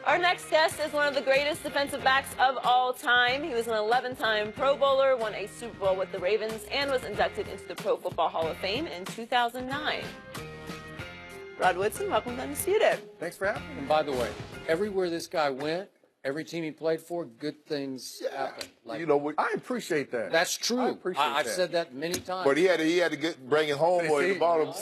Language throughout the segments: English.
Our next guest is one of the greatest defensive backs of all time. He was an 11-time Pro Bowler, won a Super Bowl with the Ravens, and was inducted into the Pro Football Hall of Fame in 2009. Rod Woodson, welcome to Undisputed. Thanks for having me. And by the way, everywhere this guy went, every team he played for, good things happened. Like, you know, I appreciate that. That's true. I appreciate that. I've said that many times. But he had to bring it home or the bottom.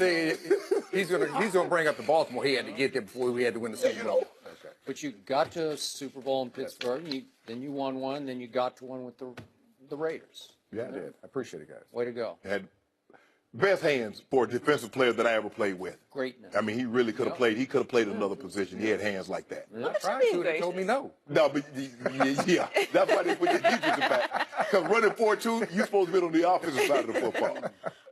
He's gonna bring up the Baltimore. He had to get there before we had to win the Super Bowl. Okay. But you got to a Super Bowl in Pittsburgh, and then you won one, then you got to one with the Raiders. Yeah, I did. I appreciate it, guys. Way to go. Had best hands for a defensive player that I ever played with. Greatness. I mean, he really could have played. He could have played another position. He had hands like that. I tried to. They told me no. No, but yeah, that's why they put the defensive back. Because running 4-2, you're supposed to be on the offensive side of the football.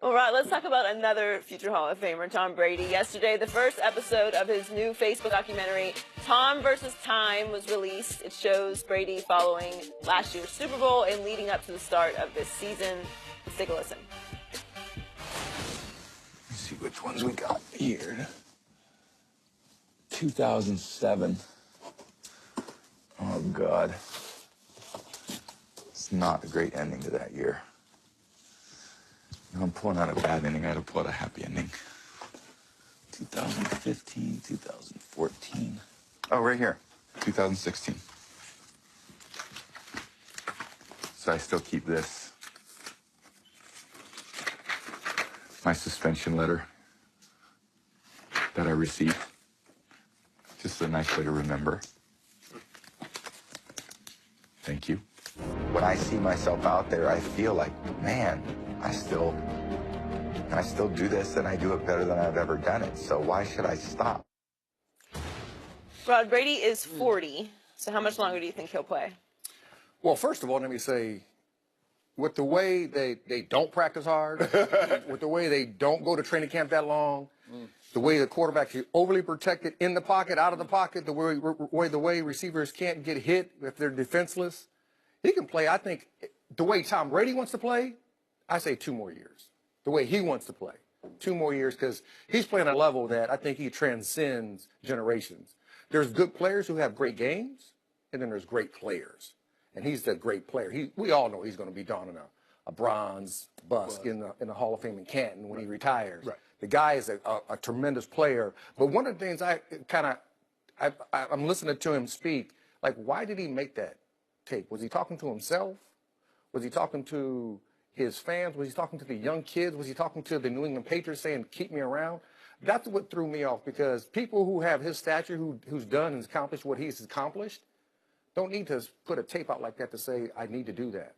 All right, let's talk about another future Hall of Famer, Tom Brady. Yesterday, the first episode of his new Facebook documentary, Tom vs. Time, was released. It shows Brady following last year's Super Bowl and leading up to the start of this season. Let's take a listen. Let's see which ones we got here. 2007. Oh, God. It's not a great ending to that year. I'm pulling out a bad ending. I had to pull out a happy ending. 2015, 2014. Oh, right here. 2016. So I still keep this. My suspension letter that I received. Just a nice way to remember. Thank you. When I see myself out there, I feel like, man, I still do this, and I do it better than I've ever done it. So why should I stop? Rod, Brady is 40. So how much longer do you think he'll play? Well, first of all, let me say, with the way they don't practice hard, with the way they don't go to training camp that long, the way the quarterback is overly protected in the pocket, out of the pocket, the way receivers can't get hit if they're defenseless, he can play. I think the way Tom Brady wants to play, I say 2 more years. The way he wants to play, 2 more years, because he's playing at a level that I think he transcends generations. There's good players who have great games, and then there's great players. And he's the great player. We all know he's going to be donning a bronze busk in the Hall of Fame in Canton when he retires. Right. The guy is a tremendous player. But one of the things I'm listening to him speak, like, why did he make that tape? Was he talking to himself? Was he talking to his fans? Was he talking to the young kids? Was he talking to the New England Patriots saying, keep me around? That's what threw me off, because people who have his stature, who's done and accomplished what he's accomplished, don't need to put a tape out like that to say, I need to do that.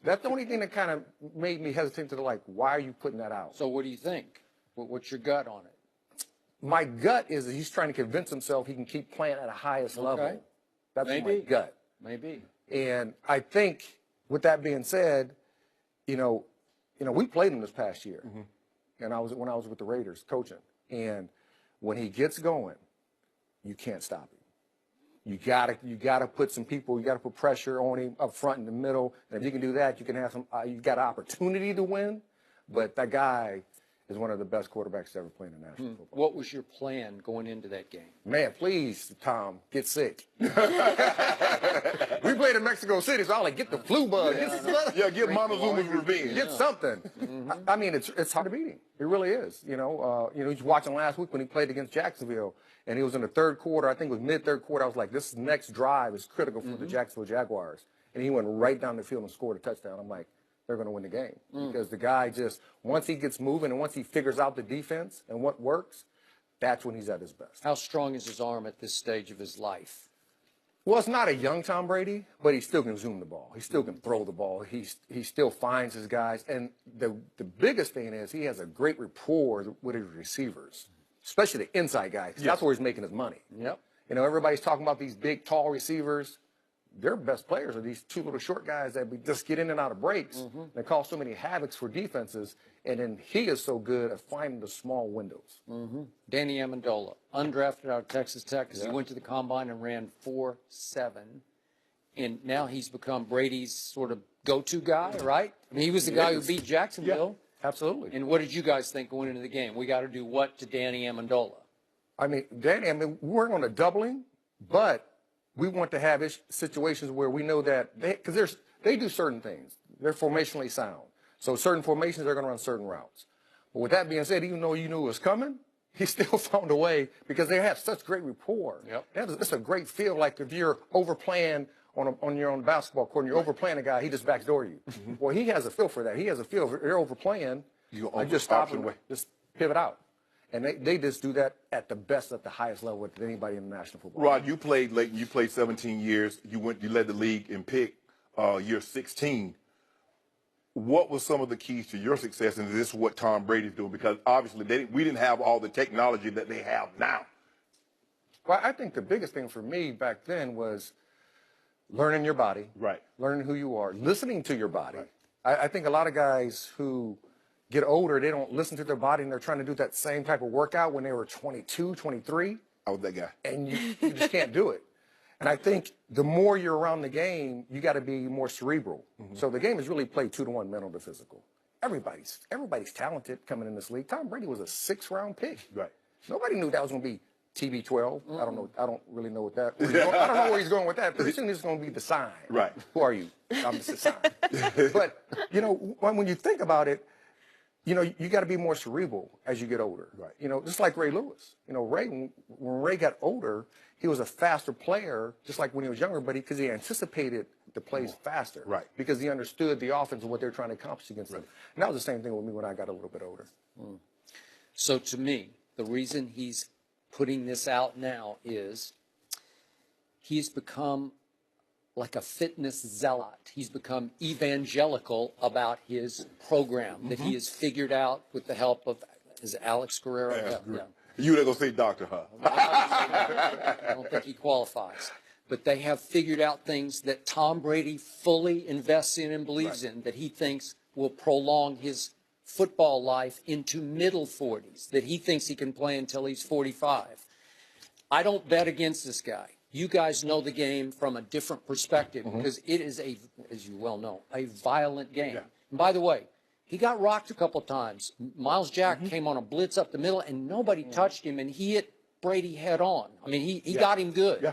That's the only thing that kind of made me hesitant to, like, why are you putting that out? So what do you think? What's your gut on it? My gut is that he's trying to convince himself he can keep playing at a highest level. That's my gut. Maybe. And I think, with that being said, you know, we played him this past year, and when I was with the Raiders coaching. And when he gets going, you can't stop him. You gotta put some people. You gotta put pressure on him up front in the middle. And if you can do that, you can have some. You've got an opportunity to win. But that guy is one of the best quarterbacks to ever play in the National Football. What was your plan going into that game? Man, please, Tom, get sick. We played in Mexico City, so I was like, get the flu bug. Get Montezuma's revenge. Get something. I mean, it's hard to beat him. It really is. You know, he's watching last week when he played against Jacksonville, and he was in the third quarter. I think it was mid-third quarter. I was like, this next drive is critical for the Jacksonville Jaguars. And he went right down the field and scored a touchdown. I'm like, they're going to win the game. Because the guy just, once he gets moving and once he figures out the defense and what works, that's when he's at his best. How strong is his arm at this stage of his life? Well, it's not a young Tom Brady, but he still can zoom the ball. He still can throw the ball. He still finds his guys. And the biggest thing is he has a great rapport with his receivers, especially the inside guys. That's where he's making his money. Yep. You know, everybody's talking about these big, tall receivers. Their best players are these 2 little short guys that just get in and out of breaks. They cause so many havocs for defenses. And then he is so good at finding the small windows. Danny Amendola, undrafted out of Texas Tech, because he went to the combine and ran 4.7. And now he's become Brady's sort of go-to guy, right? I mean, he was the guy who beat Jacksonville. Yeah, absolutely. And what did you guys think going into the game? We got to do what to Danny Amendola? I mean, Danny, we weren't going to double him, but we want to have situations where we know that because they do certain things. They're formationally sound. So certain formations, they're going to run certain routes. But with that being said, even though you knew it was coming, he still found a way because they have such great rapport. Yep. It's a great feel. Like if you're overplaying on your own basketball court and you're overplaying a guy, he just backdoor you. Well, he has a feel for that. He has a feel. If you're overplaying, just stop him, just pivot out. And they just do that at the best, at the highest level with anybody in the National Football League. Rod, you played late. You played 17 years. You led the league in pick year 16. What was some of the keys to your success, and this is what Tom Brady's doing? Because obviously we didn't have all the technology that they have now. Well, I think the biggest thing for me back then was learning your body, Right. learning who you are, listening to your body. Right. I think a lot of guys who get older, they don't listen to their body, and they're trying to do that same type of workout when they were 22, 23. I was that guy. And you just can't do it. And I think the more you're around the game, you got to be more cerebral. So the game is really played 2-to-1 mental to physical. Everybody's talented coming in this league. Tom Brady was a 6th-round pick. Right. Nobody knew that was going to be TB12. I don't know. I don't really know what that. I don't know where he's going with that. Pretty soon it's going to be the sign. Right. Who are you? I'm just a sign. But you know, when you think about it, you know, you got to be more cerebral as you get older. Right. You know, just like Ray Lewis. You know, when Ray got older, he was a faster player, just like when he was younger, but because he anticipated the plays faster. Right. Because he understood the offense and what they're trying to accomplish against them. And that was the same thing with me when I got a little bit older. So to me, the reason he's putting this out now is he's become like a fitness zealot. He's become evangelical about his program that he has figured out with the help of, is it Alex Guerrero? Yeah. You were going to say doctor, huh? I don't think he qualifies. But they have figured out things that Tom Brady fully invests in and believes in, that he thinks will prolong his football life into middle 40s, that he thinks he can play until he's 45. I don't bet against this guy. You guys know the game from a different perspective because it is as you well know, a violent game. Yeah. And by the way, he got rocked a couple of times. Miles Jack came on a blitz up the middle, and nobody touched him, and he hit Brady head on. I mean, he got him good. Yeah.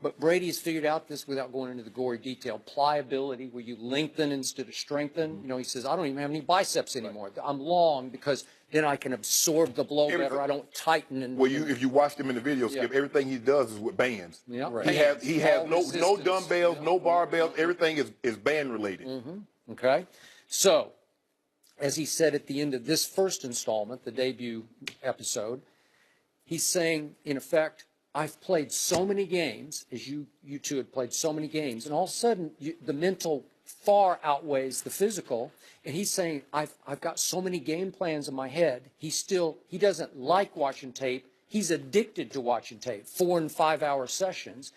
But Brady has figured out this without going into the gory detail. Pliability, where you lengthen instead of strengthen. You know, he says, I don't even have any biceps anymore. I'm long because then I can absorb the blow better. I don't tighten. And Well, if you watch him in the video, Skip, everything he does is with bands. Yeah. Right. He has no Resistance. dumbbells, no barbells. Everything is band related. Okay? So, as he said at the end of this first installment, the debut episode, he's saying, in effect, I've played so many games, as you two had played so many games, and all of a sudden the mental far outweighs the physical. And he's saying, I've got so many game plans in my head. He doesn't like watching tape. He's addicted to watching tape, 4 and 5 hour sessions.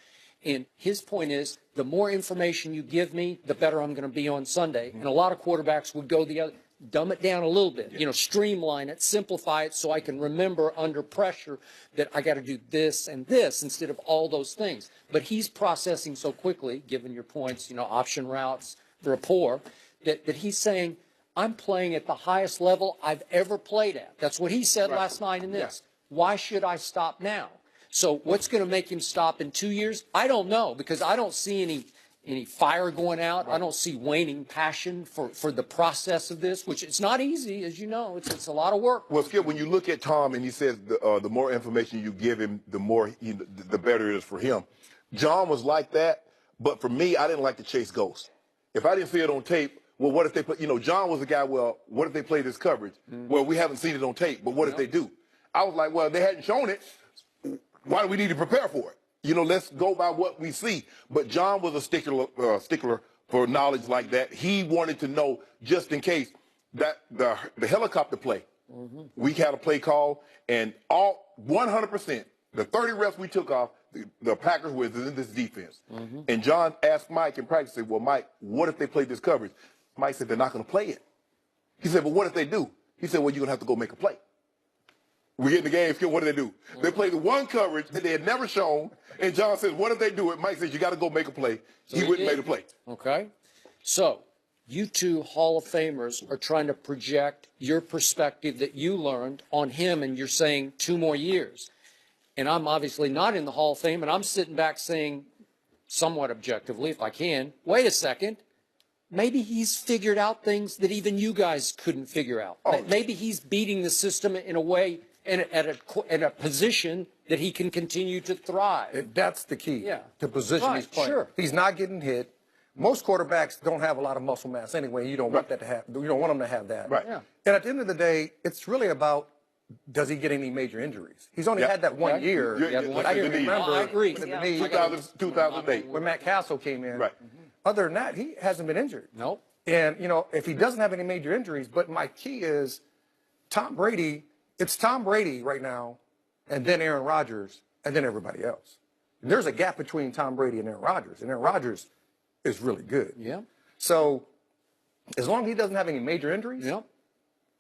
And his point is, the more information you give me, the better I'm going to be on Sunday. And a lot of quarterbacks would go the other. Dumb it down a little bit, you know, streamline it, simplify it so I can remember under pressure that I got to do this and this instead of all those things. But he's processing so quickly, given your points, you know, option routes, rapport, that he's saying, I'm playing at the highest level I've ever played at. That's what he said last night in this. Why should I stop now? So what's going to make him stop in 2 years? I don't know, because I don't see any fire going out. I don't see waning passion for the process of this, which it's not easy, as you know. It's a lot of work. Well, Skip, when you look at Tom and he says the more information you give him, the better it is for him. John was like that, but for me, I didn't like to chase ghosts. If I didn't see it on tape, well, what if they play? You know, John was the guy, well, what if they play this coverage? Well, we haven't seen it on tape, but what if they do? I was like, well, they hadn't shown it. Why do we need to prepare for it? You know, let's go by what we see. But John was a stickler for knowledge like that. He wanted to know, just in case, that the helicopter play. We had a play call, and all 100%, the 30 reps we took off, the Packers were in this defense. And John asked Mike in practice, said, well, Mike, what if they play this coverage? Mike said, they're not going to play it. He said, but what if they do? He said, well, you're going to have to go make a play. We get in the game, what do they do? They play the one coverage that they had never shown, and John says, what if they do it? Mike says, you got to go make a play. So he wouldn't make a play. Okay. So you two Hall of Famers are trying to project your perspective that you learned on him, and you're saying 2 more years. And I'm obviously not in the Hall of Fame, and I'm sitting back saying, somewhat objectively, if I can, wait a second. Maybe he's figured out things that even you guys couldn't figure out. Maybe he's beating the system in a way, at a position that he can continue to thrive. That's the key. Yeah. To position Right, he's playing. sure. He's not getting hit. Most quarterbacks don't have a lot of muscle mass anyway. You don't want that to happen. You don't want them to have that. Right. Yeah. And at the end of the day, it's really about, does he get any major injuries? He's only had that 1 year. Yeah, But I can the knee. remember I agree. with the Yeah. knee, 2008. when Matt Castle came in. Right. Other than that, he hasn't been injured. Nope. And, you know, if he doesn't have any major injuries, but my key is Tom Brady, it's Tom Brady right now, and then Aaron Rodgers, and then everybody else. And there's a gap between Tom Brady and Aaron Rodgers, and Aaron Rodgers is really good. Yeah. So as long as he doesn't have any major injuries, Yep.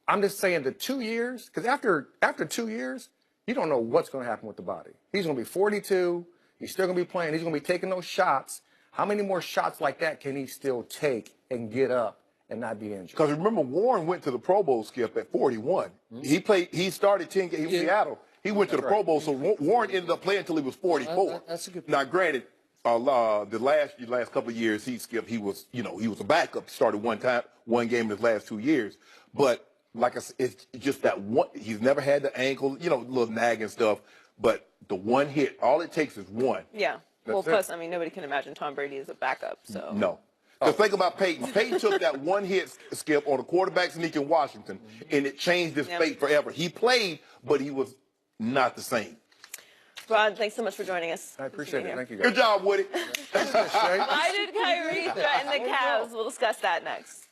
I'm just saying the 2 years, because after 2 years, you don't know what's going to happen with the body. He's going to be 42. He's still going to be playing. He's going to be taking those shots. How many more shots like that can he still take and get up and not be injured? Because remember, Warren went to the Pro Bowl, Skip, at 41. He started 10 games in Seattle. He went to the Pro Bowl, so Warren ended up playing until he was 44. That's a good point. Now, granted, the last couple of years he skipped, he was a backup. He started one game in his last 2 years. But like I said, it's just that one. He's never had the ankle, little nag and stuff. But the one hit, all it takes is one. Yeah. Well, That's it. plus, I mean, nobody can imagine Tom Brady as a backup. So No. Because think about Peyton. Peyton took that one hit, Skip, on a quarterback sneak in Washington, and it changed his fate forever. He played, but he was not the same. Rod, thanks so much for joining us. I appreciate it. Thank you, guys. Good job, Woody. Why did Kyrie threaten the Cavs? We'll discuss that next.